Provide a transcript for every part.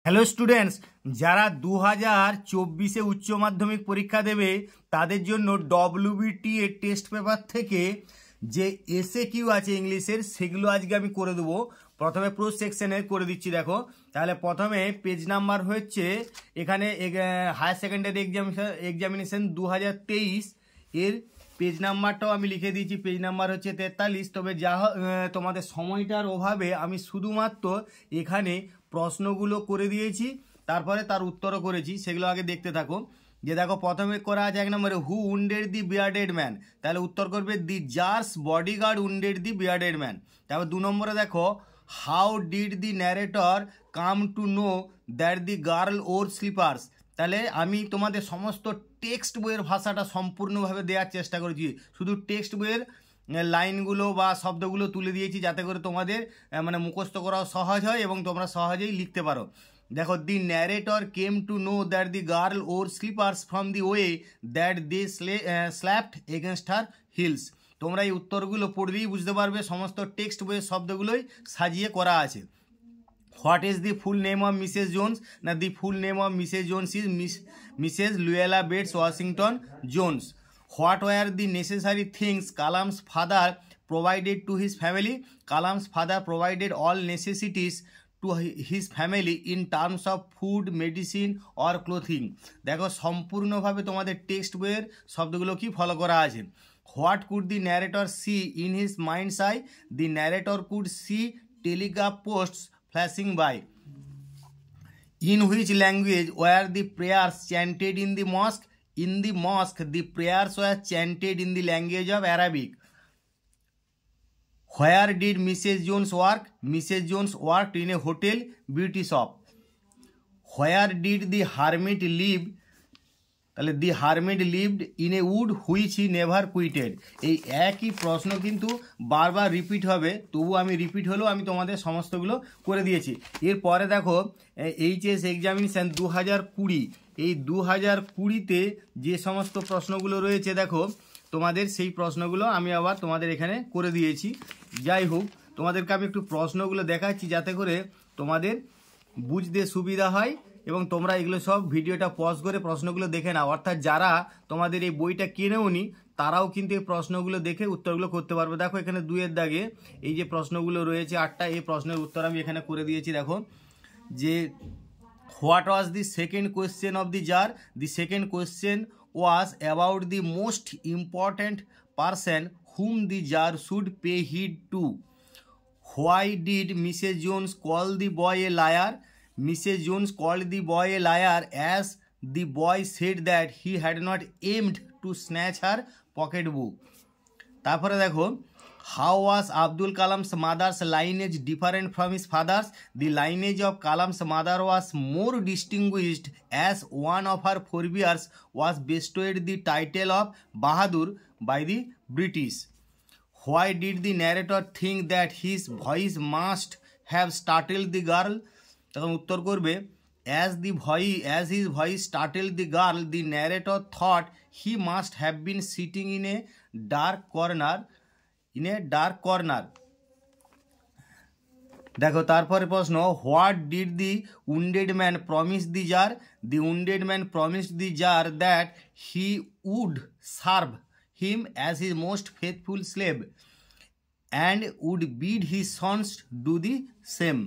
Hello students, যারা 2024-এ উচ্চ মাধ্যমিক পরীক্ষা দেবে তাদের জন্য ডব্লিউবিটি এর টেস্ট পেপার থেকে যে এসএ কিউ আছে ইংলিশের, সেগুলো আজকে আমি করে দেবো। প্রথমে প্রো সেকশনে করে দিচ্ছি। দেখো, তাহলে প্রথমে পেজ নাম্বার হচ্ছে এখানে হায়ার সেকেন্ডারি এক্সামিনেশন 2023 এর পেজ নাম্বারটাও আমি লিখে দিয়েছি। পেজ নাম্বার হচ্ছে 43। তবে যা তোমাদের সময়টার অভাবে আমি শুধুমাত্র এখানে প্রশ্নগুলো করে দিয়েছি, তারপরে তার উত্তরও করেছি। সেগুলো আগে দেখতে থাকো। যে দেখো, প্রথমে করা আছে 1 নম্বরে, who wounded the bearded man. তাহলে উত্তর করবে the tsar's bodyguard wounded the bearded man. তারপর 2 নম্বরে দেখো, how did the narrator come to know that the girl wore slippers. তাহলে আমি তোমাদের সমস্ত টেক্সট বইয়ের ভাষাটা সম্পূর্ণভাবে দেওয়ার চেষ্টা করেছি। শুধু টেক্সট বইয়ের লাইনগুলো বা শব্দগুলো তুলে দিয়েছি যাতে করে তোমাদের মানে মুখস্থ করাও সহজ হয় এবং তোমরা সহজেই লিখতে পারো। দেখো, the narrator came to know that the girl wore sleepers from the way that the slapped against her hills. তোমরা এই উত্তরগুলো পড়লেই বুঝতে পারবে সমস্ত টেক্সট বইয়ের শব্দগুলোই সাজিয়ে করা আছে। What is the full name of Mrs Jones? না, the full name of Mrs Jones is Mrs Luella Bates Washington Jones. What were the necessary things Kalam's father provided to his family? Kalam's father provided all necessities to his family in terms of food, medicine or clothing. দেখো, সম্পূর্ণভাবে তোমাদের text বইয়ের শব্দগুলো কি follow করা আছে। What could the narrator see in his mind's eye? The narrator could see telegraph posts flashing by. In which language were the prayers chanted in the mosque? In the mosque, the prayers were chanted in the language of Arabic. Where did Mrs. Jones work? Mrs. Jones worked in a hotel beauty shop. Where did the hermit live? তাহলে the hermit lived in a wood which he never quitted. এই একই প্রশ্ন কিন্তু বারবার repeat হবে, তবু আমি repeat হলেও আমি তোমাদের সমস্তগুলো করে দিয়েছি। এরপরে দেখো, এইচএস এক্সামিনেশান 2020, এই 2020-তে যে সমস্ত প্রশ্নগুলো রয়েছে দেখো তোমাদের, সেই প্রশ্নগুলো আমি আবার তোমাদের এখানে করে দিয়েছি। যাই হোক, তোমাদেরকে আমি একটু প্রশ্নগুলো দেখাচ্ছি যাতে করে তোমাদের বুঝতে সুবিধা হয় এবং তোমরা এগুলো সব ভিডিওটা পজ করে প্রশ্নগুলো দেখে নাও। অর্থাৎ যারা তোমাদের এই বইটা কিনেও নি তারাও কিন্তু এই প্রশ্নগুলো দেখে উত্তরগুলো করতে পারবে। দেখো, এখানে 2-এর দাগে এই যে প্রশ্নগুলো রয়েছে 8টা, এই প্রশ্নের উত্তর আমি এখানে করে দিয়েছি। দেখো যে, what was the second question of the jar? The second question was about the most important person whom the tsar should pay heed to. Why did Mrs Jones call the boy a liar? Mrs. Jones called the boy a liar as the boy said that he had not aimed to snatch her pocketbook. তারপরে দেখো, how was Abdul Kalam's mother's lineage different from his father's? The lineage of Kalam's mother was more distinguished as one of her forebears was bestowed the title of Bahadur by the British. Why did the narrator think that his voice must have startled the girl? তখন উত্তর করবে, as his voice startled the girl, the narrator thought he must have been sitting in a dark corner. দেখো, তারপরে প্রশ্ন, what did the wounded man promise the jar? The wounded man promised the jar that he would serve him as his most faithful slave and would bid his sons do the same.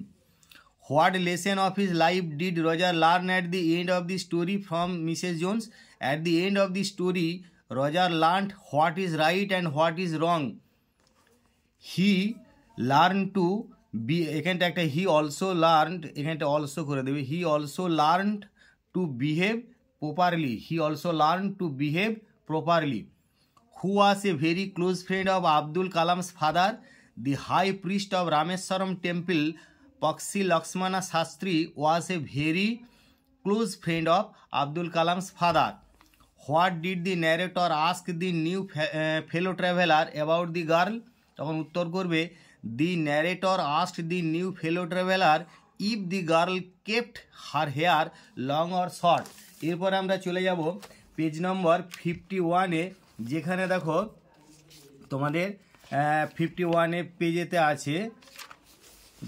What lesson of his life did Roger learn at the end of the story from Mrs. Jones? At the end of the story, Roger learned what is right and what is wrong. He learned to be, এখানটা একটা he also learned, এখানটা also করে দেবে, he also learned to behave properly. He also learned to behave properly. Who was a very close friend of Abdul Kalam's father? The high priest of Rameswaram temple, Pakshi Lakshmana Shastri, was a very close friend of Abdul Kalam's father. What did the narrator ask the new fellow traveler about the girl? তখন উত্তর করবে, the narrator asked the new fellow traveler if the girl kept her hair long or short. এরপরে আমরা চলে যাব page নম্বর 51-এ, যেখানে দেখো তোমাদের 51-এ পেজেতে আছে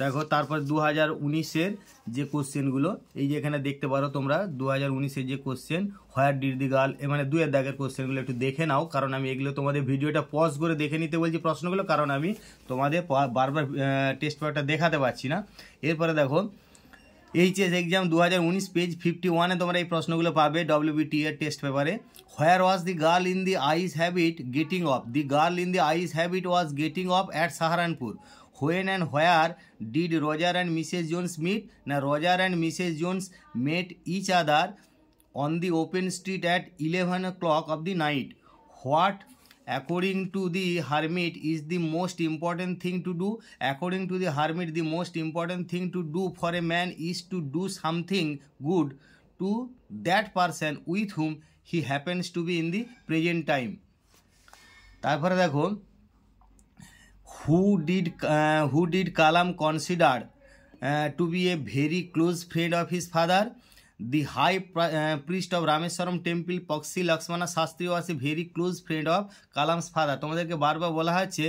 দেখো তারপর 2019-এর যে কোশ্চেনগুলো এই যে এখানে দেখতে পারো তোমরা 2019-এর যে question where did the girl, মানে 2-এর দাগের কোশ্চেনগুলো একটু দেখে নাও, কারণ আমি এগুলো তোমাদের ভিডিওটা পজ করে দেখে নিতে বলছি প্রশ্নগুলো, কারণ আমি তোমাদের বারবার টেস্ট পেপারটা দেখাতে পারছি না। এরপরে দেখো এইচএস এক্সাম 2019 পেজ 51-এ তোমরা এই প্রশ্নগুলো পাবে WBT এর টেস্ট পেপারে। Where was the girl in the ice habit getting off? The girl in the ice habit was getting off at Saharanpur. When and where did Roger and Mrs. Jones meet? Now Roger and Mrs. Jones met each other on the open street at 11 o'clock of the night. What, according to the hermit, is the most important thing to do? According to the hermit, the most important thing to do for a man is to do something good to that person with whom he happens to be in the present time. তারপরে দেখো who did Kalam consider to be a very close friend of his father? The high priest of Rameswaram temple Paxi Lakshmana Shastri was a very close friend of Kalam's father. তোমাদেরকে বারবার বলা হচ্ছে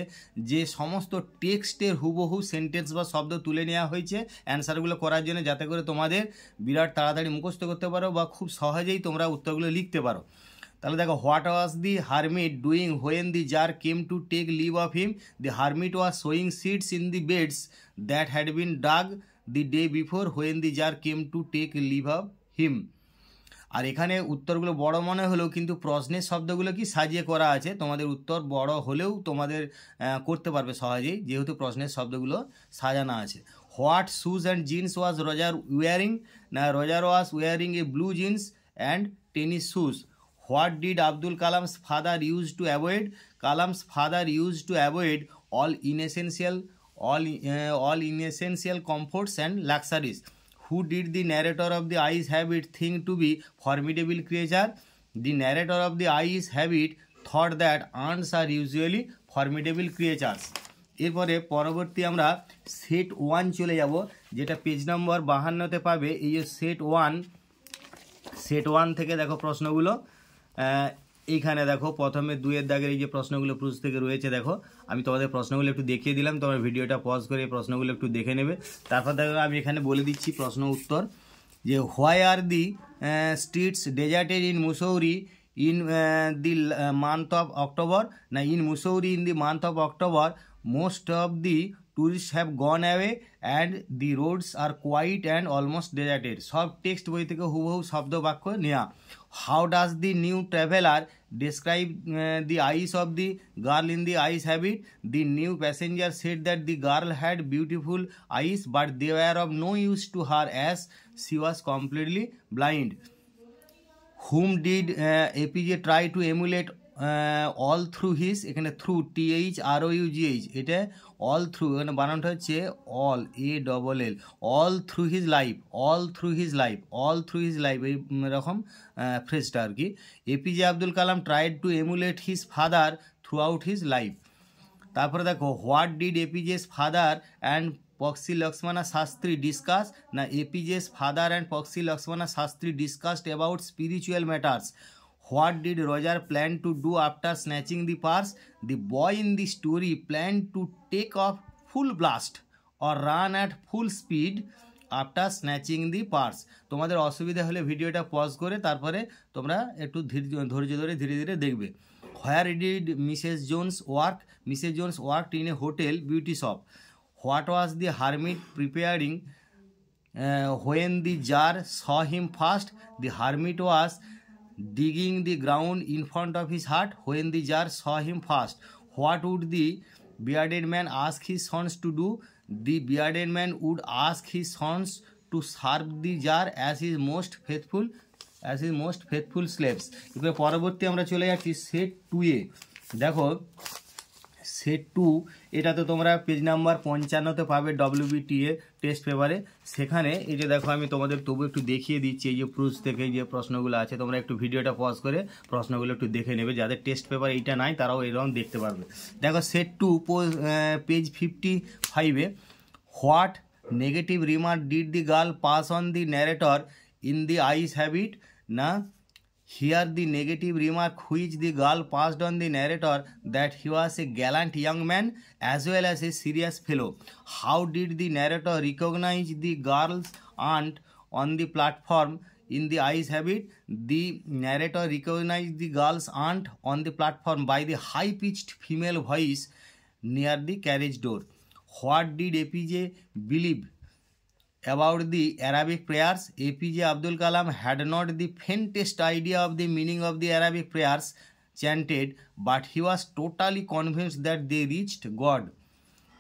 যে সমস্ত টেক্সটের হুবহু সেন্টেন্স বা শব্দ তুলে নেওয়া হয়েছে অ্যান্সারগুলো করার জন্য, যাতে করে তোমাদের বিরাট তাড়াতাড়ি মুখস্থ করতে পারো বা খুব সহজেই তোমরা উত্তরগুলো লিখতে পারো। তাহলে দেখো what was the hermit doing when the tsar came to take leave of him? The hermit was sowing seeds in the beds that had been dug the day before when the tsar came to take leave of him. আর এখানে উত্তরগুলো বড় মনে হলেও কিন্তু প্রশ্নের শব্দগুলো কি সাজিয়ে করা আছে, তোমাদের উত্তর বড় হলেও তোমাদের করতে পারবে সহজেই, যেহেতু প্রশ্নের শব্দগুলো সাজানো আছে। What shoes and jeans was Roger wearing? না, Roger was wearing a blue jeans and tennis shoes. What did Abdul Kalam's father used to avoid? Kalam's father used to avoid all inessential comforts and luxuries. Who did the narrator of the Ice Habit think to be formidable creature? The narrator of the Ice Habit thought that ants are usually formidable creatures. এরপরে পরবর্তী আমরা set 1 চলে যাব, যেটা page নম্বর 52-তে পাবে। এই যে set 1 থেকে দেখো প্রশ্নগুলো এইখানে দেখো প্রথমে 2-এর দাগের এই যে প্রশ্নগুলো প্রুজ থেকে রয়েছে, দেখো আমি তোমাদের প্রশ্নগুলো একটু দেখিয়ে দিলাম, তোমার ভিডিওটা পজ করে এই প্রশ্নগুলো একটু দেখে নেবে। তারপর দেখো আমি এখানে বলে দিচ্ছি প্রশ্ন উত্তর, যে why are the streets deserted in Mussoorie in the month of October? না, in Mussoorie in the month of October most of the tourist have gone away and the roads are quiet and almost deserted. সব text বই থেকে হুবহু শব্দ বাক্য নেওয়া। How does the new traveller describe the eyes of the girl in the Ice Habit? The new passenger said that the girl had beautiful eyes, but they were of no use to her as she was completely blind. Whom did APJ try to emulate all through his? এখানে through THROUGH, এটা all through, এখানে বানানটা হচ্ছে all ALL, all through his life, all through his life, all through his life, এই রকম ফ্রেজটা আর কি। APJ Abdul Kalam tried to emulate his father throughout his life. তারপরে দেখো what did APJ's father and Paxi Lakshmana Shastri discuss? না, APJ's father and Paxi Lakshmana Shastri discussed about spiritual matters. What did Roger plan to do after snatching the purse? The boy in the story planned to take off full blast or run at full speed after snatching the purse. তোমাদের অসুবিধা হলে ভিডিওটা pause করে তারপরে তোমরা একটু ধৈর্য ধরে ধীরে ধীরে দেখবে। Where did Mrs. Jones work? Mrs. Jones worked in a hotel beauty shop. What was the hermit preparing when the jar saw him first? The hermit was digging the ground in front of his hut when the jar saw him first. What would the bearded man ask his sons to do? The bearded man would ask his sons to serve the jar as his most faithful slaves. এরপরে পরবর্তী আমরা চলে যাচ্ছি set 2-এ। দেখো set 2 এটা তো তোমরা page number 55-তে পাবে WBT এর টেস্ট পেপারে। সেখানে এই যে দেখো আমি তোমাদের তবু একটু দেখিয়ে দিচ্ছি, এই যে প্রুজ থেকে যে প্রশ্নগুলো আছে তোমরা একটু ভিডিওটা পজ করে প্রশ্নগুলো একটু দেখে নেবে, যাদের টেস্ট পেপার এইটা নাই তারাও এরকম দেখতে পারবে। দেখো সেট 2 পেজ 55-এ what negative remark did the girl pass on the narrator in the ice habit? না, Here the negative remark which the girl passed on the narrator that he was a gallant young man as well as a serious fellow. How did the narrator recognize the girl's aunt on the platform in the ice habit? The narrator recognized the girl's aunt on the platform by the high-pitched female voice near the carriage door. What did APJ believe about the Arabic prayers? APJ Abdul Kalam had not the faintest idea of the meaning of the Arabic prayers chanted, but he was totally convinced that they reached God.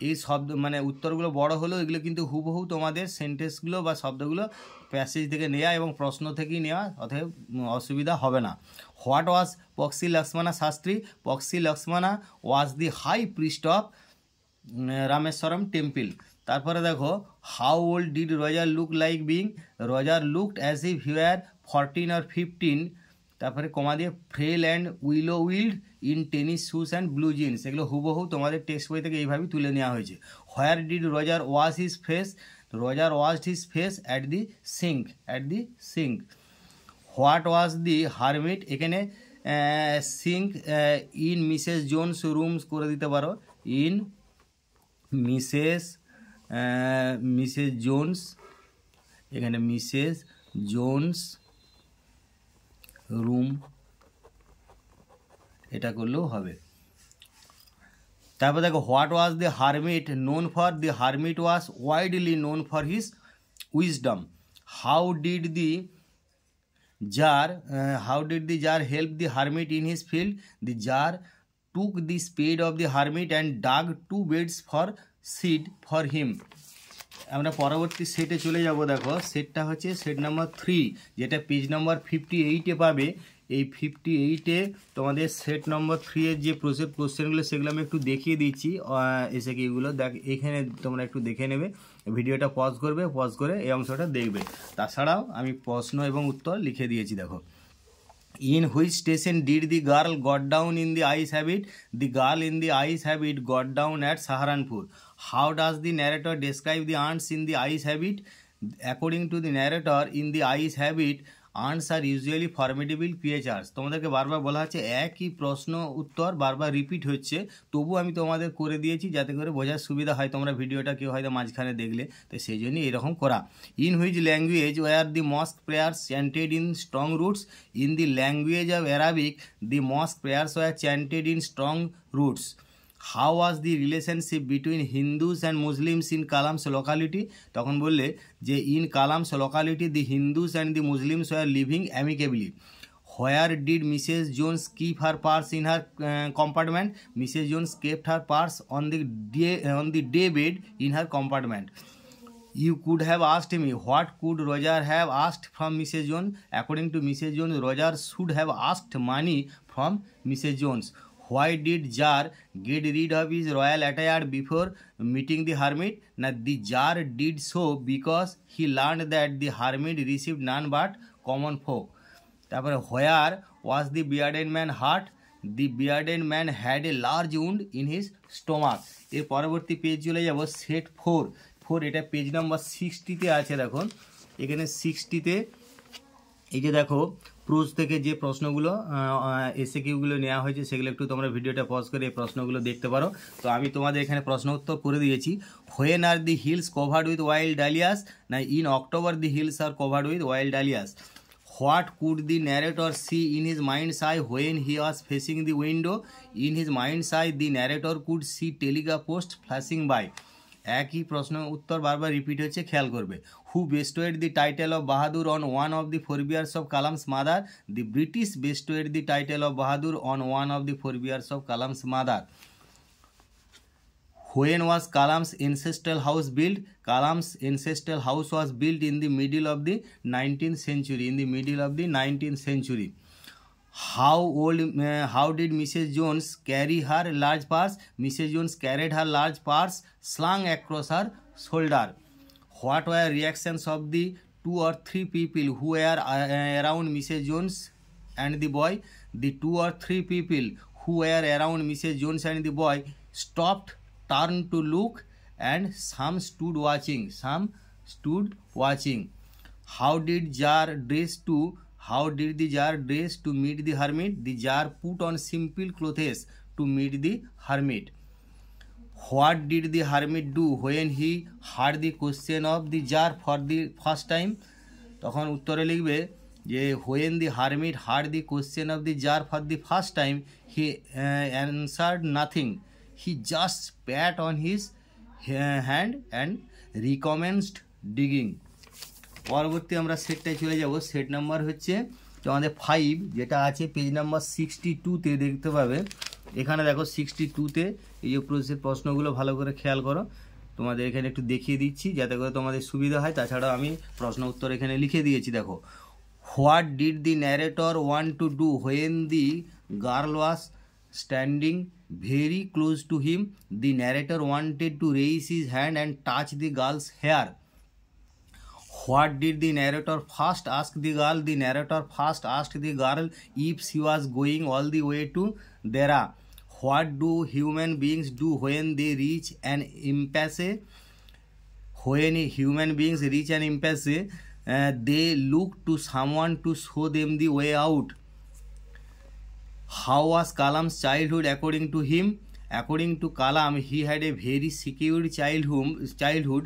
এই শব্দ মানে উত্তরগুলো বড় হলেও এগুলো কিন্তু হুবহু তোমাদের সেন্টেন্সগুলো বা শব্দগুলো প্যাসেজ থেকে নেওয়া এবং প্রশ্ন থেকেই নেওয়া, অতএব অসুবিধা হবে না। What was Pakshi Lakshmana Shastri? Pakshi Lakshmana was the high priest of Rameswaram temple. তারপরে দেখো, how old did Roger look like being? Roger looked as if he were 14 or 15। তারপরে কমা দিয়ে frail and willow wild in tennis shoes and blue jeans. এগুলো হুবহু তোমাদের text বই থেকে এইভাবেই তুলে নেওয়া হয়েছে। Where did Roger wash his face? Roger washed his face at the sink. What was the hermit? এখানে sink in Mrs Jones rooms করে দিতে পারো, ইন মিসেস জোনস, এখানে মিসেস জোনস রুম, এটা করলেও হবে। তারপর দেখো, what was the hermit known for? The hermit was widely known for his wisdom. How did the jar help the hermit in his field? The jar took the spade of the hermit and dug 2 beds for seed for him. আমরা পরবর্তী সেটে চলে যাব। দেখো, সেটটা হচ্ছে set number 3, যেটা page number 58-এ পাবে। এই 58-এ তোমাদের সেট নম্বর 3-এর যে কোশ্চেনগুলো সেগুলো আমি একটু দেখিয়ে দিচ্ছি। এসে কি এগুলো দেখ, এখানে তোমরা একটু দেখে নেবে, ভিডিওটা পজ করবে, পজ করে এই অংশটা দেখবে। তাছাড়াও আমি প্রশ্ন এবং উত্তর লিখে দিয়েছি। দেখো, in which station did the girl got down in the ice habit? The girl in the ice habit got down at Saharanpur. How does the narrator describe the ants in the ice habit? According to the narrator, in the ice habit, ants are usually formidable creatures. তোমাদেরকে বারবার বলা হচ্ছে, একই প্রশ্ন উত্তর বারবার repeat হচ্ছে, তবু আমি তোমাদের করে দিয়েছি যাতে করে বোঝার সুবিধা হয়। তোমরা ভিডিওটা কেউ হয়তো মাঝখানে দেখলে, তো সেই জন্যই এরকম করা। In which language were the mosque prayers chanted in strong roots? In the language of Arabic the mosque prayers were chanted in strong roots. How was the relationship between Hindus and Muslims in Kalam's locality? তখন বললে যে in Kalam's locality the Hindus and the Muslims were living amicably. Where did Mrs Jones keep her purse in her compartment? Mrs Jones kept her purse on the day bed in her compartment. You could have asked me, what could Roger have asked from Mrs. Jones? According to Mrs. Jones, Roger should have asked money from Mrs. Jones. Why did Jar get rid of his royal attire before meeting the hermit? Now, the Jar did so because he learned that the hermit received none but common folk. তারপরে, where was the bearded man hurt? The bearded man had a large wound in his stomach. এর পরবর্তী page চলে যাব, set 4, এটা page number 60-তে আছে। দেখুন, এখানে 60-তে এই যে দেখো, প্রোজ থেকে যে প্রশ্নগুলো এসএকিউগুলো নেওয়া হয়েছে সেগুলো একটু তোমরা ভিডিওটা পজ করে এই প্রশ্নগুলো দেখতে পারো। তো আমি তোমাদের এখানে প্রশ্ন উত্তর করে দিয়েছি। When are the hills covered with wild dahlias? না, in October the hills are covered with wild dahlias. What could the narrator see in his mind's eye when he was facing the window? In his mind's eye, the narrator could see telegraph posts flashing by. একই প্রশ্ন উত্তর বারবার repeat হচ্ছে, খেয়াল করবে। Who bestowed the title of Bahadur on one of the forebears of Kalam's mother? The British bestowed the title of Bahadur on one of the forebears of Kalam's mother. When was Kalam's ancestral house built? Kalam's ancestral house was built in the middle of the 19th century. In the middle of the 19th century. How did Mrs. Jones carry her large purse? Mrs. Jones carried her large purse slung across her shoulder. What were reactions of the 2 or 3 people who were around Mrs. Jones and the boy? The 2 or 3 people who were around Mrs. Jones and the boy stopped, turned to look, and some stood watching. How did Jar dress to How did the jar dress to meet the hermit? The jar put on simple clothes to meet the hermit. What did the hermit do when he heard the question of the jar for the first time? তখন উত্তরে লিখবে যে when the hermit heard the question of the jar for the first time, he answered nothing. He just spat on his hand and recommenced digging. পরবর্তী আমরা সেটটায় চলে যাব। Set number হচ্ছে তোমাদের 5, যেটা আছে পেজ নাম্বার 62-তে দেখতে পাবে। এখানে দেখো 62-তে এই যে প্রশ্নগুলো ভালো করে খেয়াল করো, তোমাদের এখানে একটু দেখিয়ে দিচ্ছি যাতে করে তোমাদের সুবিধা হয়। তাছাড়াও আমি প্রশ্ন উত্তর এখানে লিখে দিয়েছি। দেখো, what did the narrator want to do when the girl was standing very close to him? The narrator wanted to raise his hand and touch the girl's hair. What did the narrator first ask the girl? The narrator first asked the girl if she was going all the way to Dera. What do human beings do when they reach an impasse? When human beings reach an impasse, they look to someone to show them the way out. How was Kalam's childhood according to him? According to Kalam, he had a very secure childhood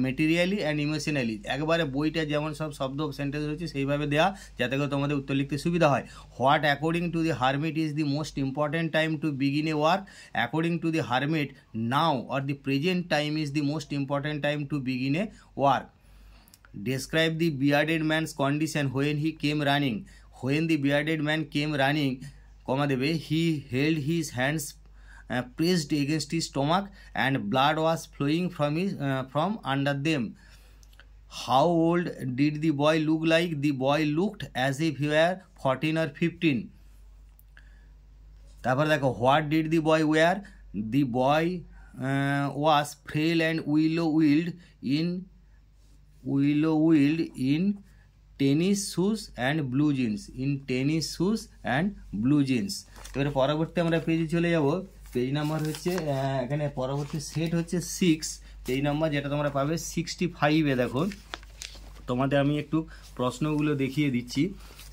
materially and emotionally. একবারে বইটা যেমন সব শব্দ sentence রয়েছে সেইভাবে দেওয়া যাতে করে তোমাদের উত্তর লিখতে সুবিধা হয়। What according to the hermit is the most important time to begin A work? According to the hermit, now or the present time is the most important time to begin A work. Describe the bearded man's condition when he came running. When the bearded man came running, দেবে, he held his hands pressed against his stomach and blood was flowing from under them. How old did the boy look like? The boy looked as if he were 14 or 15. তারপর দেখো, what did the boy wear? The boy was frail and willow-willed in tennis shoes and blue jeans. এবারে পরবর্তী আমরা পেজে চলে যাব। Page number হচ্ছে এখানে পরবর্তী সেট হচ্ছে 6, পেজ নাম্বার যেটা তোমরা পাবে 65-এ। দেখো, তোমাদের আমি একটু প্রশ্নগুলো দেখিয়ে দিচ্ছি।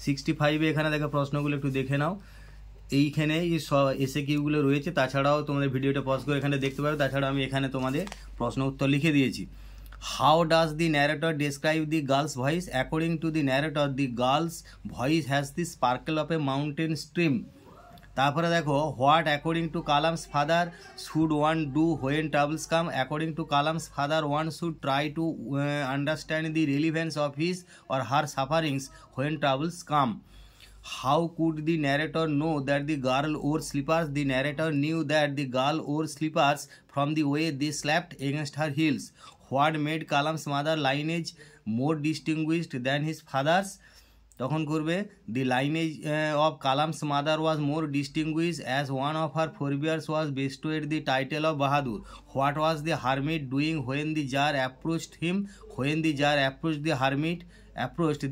65-এ এখানে দেখো প্রশ্নগুলো একটু দেখে নাও। এইখানে এসে কিউগুলো রয়েছে, তাছাড়াও তোমাদের ভিডিওটা পজ করে এখানে দেখতে পাবে। তাছাড়া আমি এখানে তোমাদের প্রশ্ন উত্তর লিখে দিয়েছি। How does the narrator describe the girl's voice? According to the narrator, the girl's voice has the sparkle of a mountain stream. তারপরে দেখো, what according to Kalam's father should one do when travels come? According to Kalam's father one should try to understand the relevance of his or her sufferings when travels come. How could the narrator know that the girl wore slippers? The narrator knew that the girl wore slippers from the way they slapped against her heels. What made Kalam's mother lineage more distinguished than his father's? তখন করবে, the lineage of Kalam's mother was more distinguished as one of her forebears was bestowed the title of Bahadur. What was the hermit doing when the jar approached him? When the jar approached,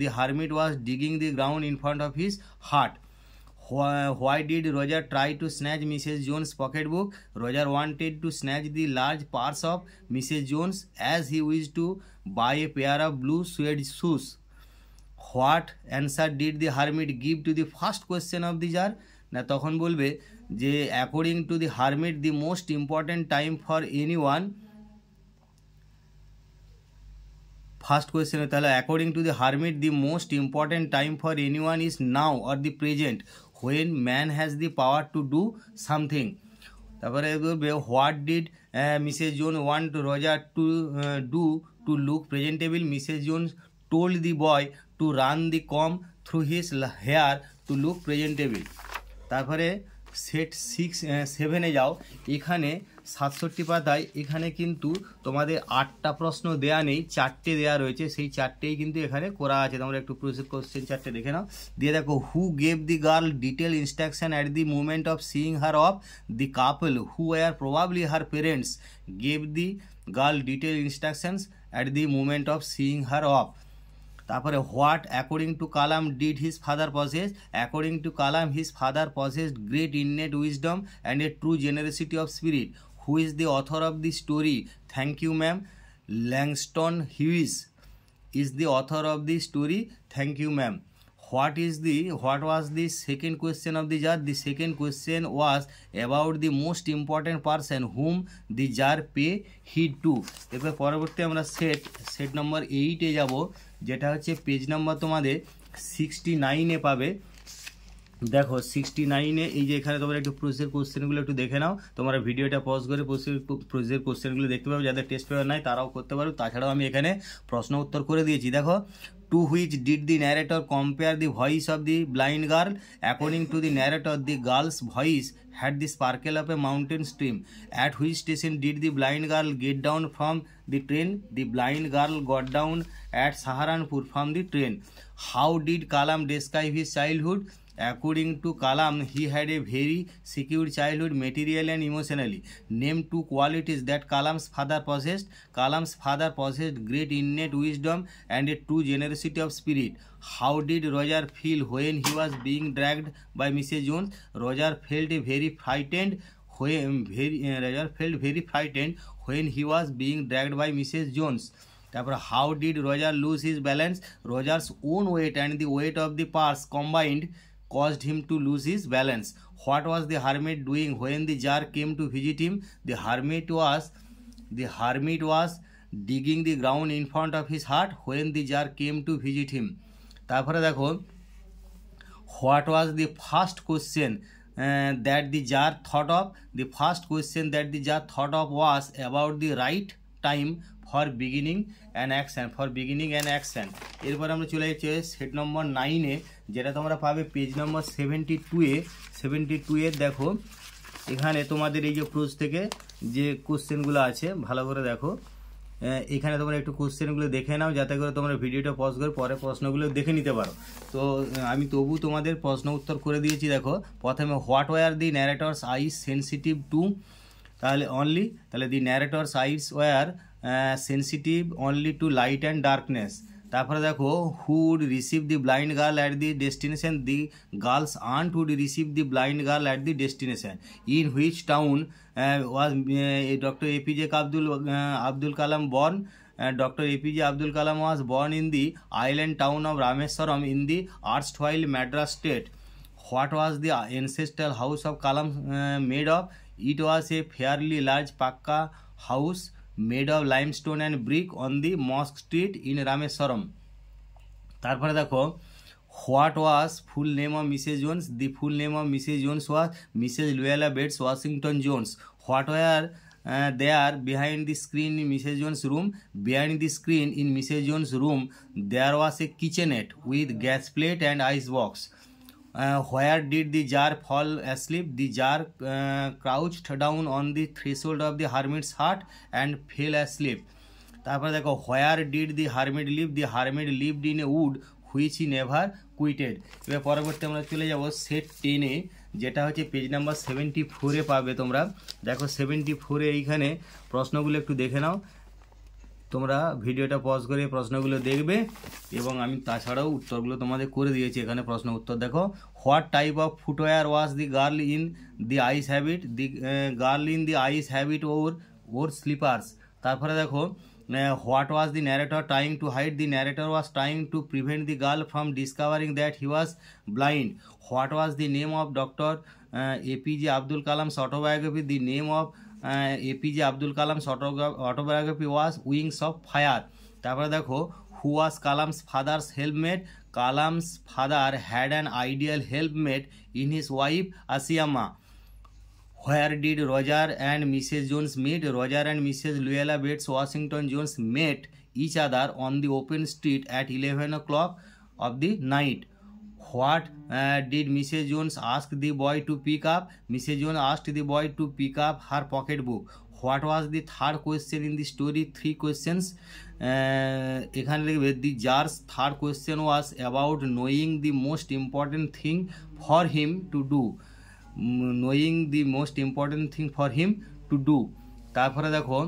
the hermit was digging the ground in front of his hut. Why did Roger try to snatch Mrs. Jones' pocketbook? Roger wanted to snatch the large purse of Mrs. Jones as he wished to buy a pair of blue suede shoes. What answer did the hermit give to the first question of the jar? না তখন বলবে যে according to the hermit, the most important time for anyone, first কোয়েশ্চেনে তাহলে according to the hermit, the most important time for anyone is now or the present, when man has the power to do something. তারপরে বলবে, what did Mrs. Jones want Roger to do to look presentable? Mrs. Jones told the boy to run the comb through his hair to look presentable. তারপরে set 7-এ যাও। এখানে 67 পাতায় এখানে কিন্তু তোমাদের 8টা প্রশ্ন দেয়া নেই, 4টে দেয়া রয়েছে। সেই 4টেই কিন্তু এখানে করা আছে। তোমরা একটু কোশ্চেন 4টে দেখে নাও। দিয়ে দেখো, who gave the girl detail instruction at the moment of seeing her off? The couple who are probably her parents gave the girl detail instructions at the moment of seeing her off. তারপরে what according to Kalam did his father possess? According to Kalam his father possessed great innate wisdom and a true generosity of spirit. Who is the author of the story? Thank you ma'am. Langston Hughes is the author of the story. Thank you ma'am. what was the second question of the jar? The second question was about the most important person whom the jar pay heed to. এরপর পরবর্তী আমরা set number 8 যাব, যেটা হচ্ছে page number তোমাদের 69 পাবে। দেখো 69 এই যে এখানে তোমরা একটু প্রসেসের কোশ্চেনগুলো একটু দেখে নাও, তোমরা ভিডিওটা পজ করে প্রসেসের কোশ্চেনগুলো দেখতে পাবে, যাদের টেস্ট পেপার নাই তারাও করতে পারো। তাছাড়াও আমি এখানে প্রশ্ন উত্তর করে দিয়েছি। দেখো, to which did the narrator compare the voice of the blind girl? According to the narrator, the girl's voice had the sparkle of a mountain stream. At which station did the blind girl get down from the train? The blind girl got down at Saharanpur from the train. How did Kalam describe his childhood? According to Kalam, he had a very secure childhood materially and emotionally. Name 2 qualities that Kalam's father possessed. Kalam's father possessed great innate wisdom and a true generosity of spirit. How did Roger feel when he was being dragged by Mrs. Jones? Roger felt very frightened when he was being dragged by Mrs. Jones. তারপর how did Roger lose his balance? Roger's own weight and the weight of the purse combined caused him to lose his balance. What was the hermit doing when the jar came to visit him? The hermit was digging the ground in front of his hut when the jar came to visit him. তারপরে দেখো, what was the first question that the jar thought of? The first question that the jar thought of was about the right time for beginning and action. এরপর আমরা চলে যাচ্ছি set number 9-এ, যেটা তোমরা পাবে page নম্বর 72 দেখো, এখানে তোমাদের এই যে প্রোজ থেকে যে কোশ্চেনগুলো আছে ভালো করে দেখো, এখানে তোমরা একটু কোশ্চেনগুলো দেখে নাও, যাতে করে তোমরা ভিডিওটা পজ করে পরে প্রশ্নগুলো দেখে নিতে পারো। তো আমি তবু তোমাদের প্রশ্ন উত্তর করে দিয়েছি। দেখো, প্রথমে what were the narrator's eyes sensitive to, তাহলে the narrator's eyes were sensitive only to light and darkness. তারপরে দেখো, who would receive the blind girl at the destination? The girl's aunt would receive the blind girl at the destination. In which town was Dr. APJ Abdul Kalam born? Dr. APJ Abdul Kalam was born in the island town of Rameswaram in the erstwhile Madras state. What was the ancestral house of Kalam made of? It was a fairly large Pakka house made of limestone and brick on the Mosque Street in Rameswaram. তারপরে দেখো, what was full name of Mrs. Jones? The full name of Mrs. Jones was Mrs. Luella Bates Washington Jones. What were there behind the screen in Mrs. Jones' room? Behind the screen in Mrs. Jones' room there was a kitchenette with gas plate and ice box. Where did the jar fall asleep? The jar crouched down on the threshold of the hermit's hut and fell asleep. তারপরে দেখো, where did the hermit live? The hermit lived in a wood which he never quitted. এবার পরবর্তী আমরা চলে যাব set 10-এ, যেটা হচ্ছে page number 74-এ পাবে তোমরা। দেখো 74-এ এইখানে প্রশ্নগুলো একটু দেখে নাও, তোমরা ভিডিওটা পজ করে প্রশ্নগুলো দেখবে, এবং আমি তাছাড়াও উত্তরগুলো তোমাদের করে দিয়েছি। এখানে প্রশ্ন উত্তর দেখো, what type of footwear was the girl in the ice have it? The girl in the ice have it wore slippers. তারপরে দেখো, what was the narrator trying to hide? The narrator was trying to prevent the girl from discovering that he was blind. What was the name of Dr. APJ Abdul Kalam's autobiography? The name of APJ Abdul Kalam's autobiography was Wings of Fire. তারপরে দেখো, who was Kalam's father's helpmate? Kalam's father had an ideal helpmate in his wife Asiama. Where did Roger and Mrs. Jones meet? Roger and Mrs. Luella Bates Washington Jones met each other on the open street at 11 o'clock of the night. What did Mrs. Jones ask the boy to pick up? Mrs. Jones asked the boy to pick up her pocketbook. What was the third question in the story? 3 questions. এখানে লিখবে, the jar's third question was about knowing the most important thing for him to do. Knowing the most important thing for him to do. তারপরে দেখো,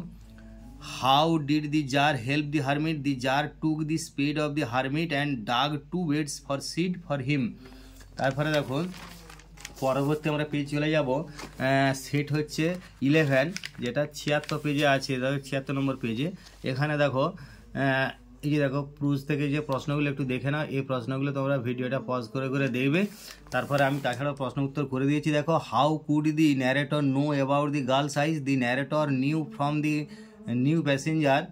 how did the jar help the hermit? The jar took the spade of the hermit and dug 2 beds for seed for him. তারপরে দেখো, পরবর্তী আমরা page চলে যাব, set হচ্ছে 11, যেটা 76 পেজে আছে। দেখো 76 নম্বর পেজে, এখানে দেখো এই যে দেখো প্রুজ থেকে যে প্রশ্নগুলো একটু দেখে নাও, এই প্রশ্নগুলো তোমরা ভিডিওটা পজ করে করে দেখবে। তারপরে আমি তাছাড়াও প্রশ্ন উত্তর করে দিয়েছি। দেখো, how could the narrator know about the girl size? The narrator new from the new passenger,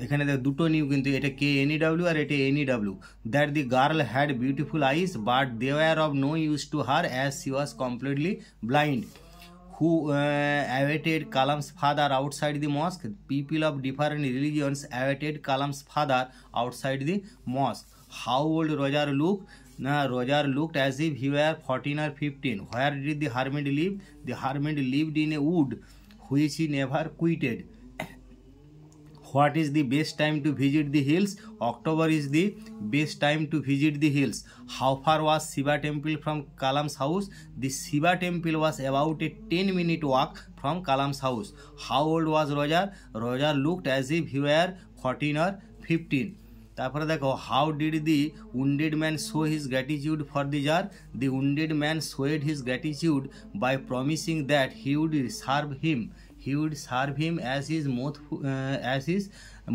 এখানে দেখো দুটো নিউ, কিন্তু এটা KNEW আর এটা NEW, that the girl had beautiful eyes but they were of no use to her as she was completely blind. Who awaited Kalam's father outside the mosque? People of different religions awaited Kalam's father outside the mosque. How old Roger looked? Roger looked as if he were 14 or 15. Where did the hermit live? The hermit lived in a wood which he never quitted. What is the best time to visit the hills? October is the best time to visit the hills. How far was Shiva temple from Kalam's house? The Shiva temple was about a 10-minute walk from Kalam's house. How old was Roger? Roger looked as if he were 14 or 15. তারপরে দেখো, how did the wounded man show his gratitude for the jar? The wounded man showed his gratitude by promising that he would serve him. He would serve him as his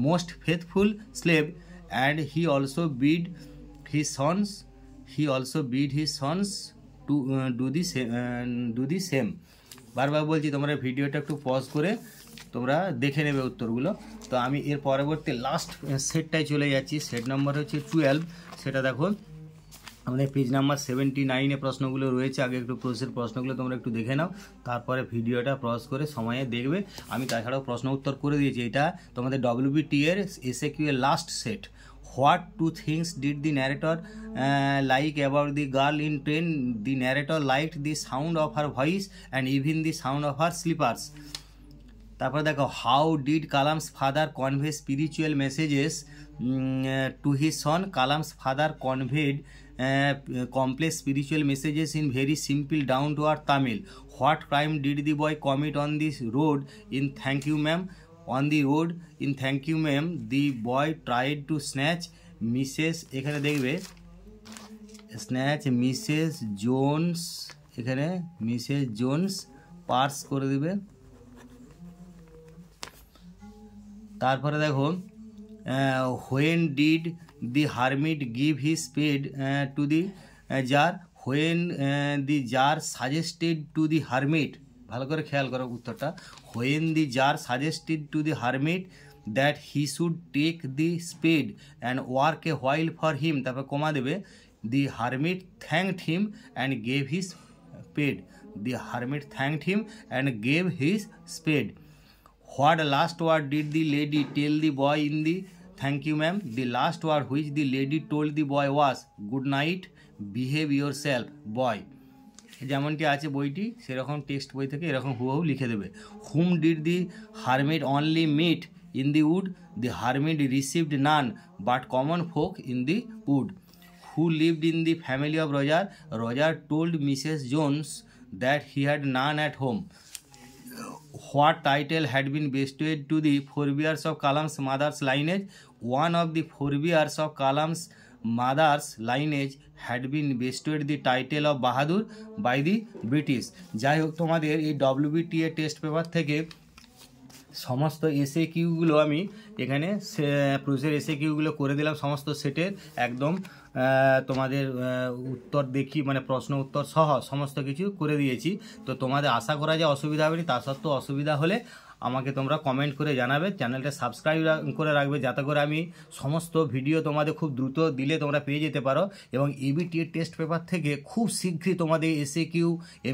most faithful slave, and he also bid his sons to do the same. বারবার বলছি তোমরা ভিডিওটা একটু pause করে তোমরা দেখে নেবে উত্তরগুলো। তো আমি এর পরবর্তী লাস্ট সেটটায় চলে যাচ্ছি। সেট নাম্বার হচ্ছে 12। সেটা দেখো আমাদের পেজ নাম্বার 79-এ প্রশ্নগুলো রয়েছে। আগে একটু প্রশ্নের প্রশ্নগুলো তোমরা একটু দেখে নাও, তারপরে ভিডিওটা পজ করে সময়ে দেখবে। আমি তাছাড়াও প্রশ্ন উত্তর করে দিয়েছি। এটা তোমাদের WBT এর SAQ এর last set. What to things did the narrator like about the girl in train? The narrator liked the sound of her voice and even the sound of her sleepers. তারপরে দেখো, how did Kalam's father convey spiritual messages to his son? Kalam's father conveyed complex spiritual messages in very simple down to earth Tamil. What crime did the boy commit on this road in Thank You Ma'am? On the road in Thank You Ma'am, the boy tried to snatch Mrs. এখানে দেখবে snatch Mrs. Jones, এখানে Mrs. Jones purse করে দিবে। তারপরে দেখো, when did the hermit give his spade to the jar? When the jar suggested to the hermit, ভালো করে খেয়াল করো উত্তরটা, when the jar suggested to the hermit that he should take the spade and work a while for him, তারপর কমা দেবে, the hermit thanked him and gave his spade. The hermit thanked him and gave his spade. What last word did the lady tell the boy in the Thank You Ma'am? The last word which the lady told the boy was, good night, behave yourself, boy. যেমনটি আছে বইটি সেরকম text বই থেকে এরকম হুবহু লিখে দেবে। Whom did the hermit only meet in the wood? The hermit received none but common folk in the wood. Who lived in the family of Roger? Roger told Mrs. Jones that he had none at home. What title had been bestowed to the forebears of Kalam's mother's lineage? One of the forebears of Kalam's mother's lineage had been bestowed the title of Bahadur by the British. যাই হোক, তোমাদের এই WBTA test paper থেকে সমস্ত SAQগুলো আমি এখানে প্রুজের SAQগুলো করে দিলাম সমস্ত সেটের একদম তোমাদের উত্তর দেখি মানে প্রশ্ন উত্তর সহ সমস্ত কিছু করে দিয়েছি। তো তোমাদের আশা করা যায় অসুবিধা হবে না। তা সত্ত্বেও অসুবিধা হলে আমাকে তোমরা কমেন্ট করে জানাবে, চ্যানেলটা সাবস্ক্রাইব করে রাখবে যাতে করে আমি সমস্ত ভিডিও তোমাদের খুব দ্রুত দিলে তোমরা পেয়ে যেতে পারো। এবং EBTA টেস্ট পেপার থেকে খুব শীঘ্রই তোমাদের SAQ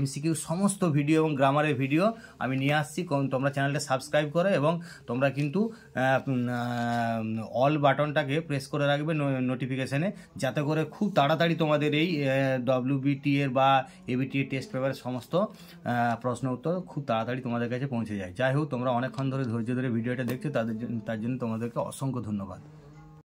MCQ সমস্ত ভিডিও এবং গ্রামারের ভিডিও আমি নিয়ে আসছি। তোমরা চ্যানেলটা সাবস্ক্রাইব করো এবং তোমরা কিন্তু অল বাটনটাকে প্রেস করে রাখবে নোটিফিকেশানে, যাতে করে খুব তাড়াতাড়ি তোমাদের এই WBTA এর বা ABTA টেস্ট পেপারের সমস্ত প্রশ্ন উত্তর খুব তাড়াতাড়ি তোমাদের কাছে পৌঁছে যায়। যাই হোক, তোমরা অনেকক্ষণ ধরে ধৈর্য ধরে ভিডিওটা দেখছো, তার জন্য তোমাদেরকে অসংখ্য ধন্যবাদ।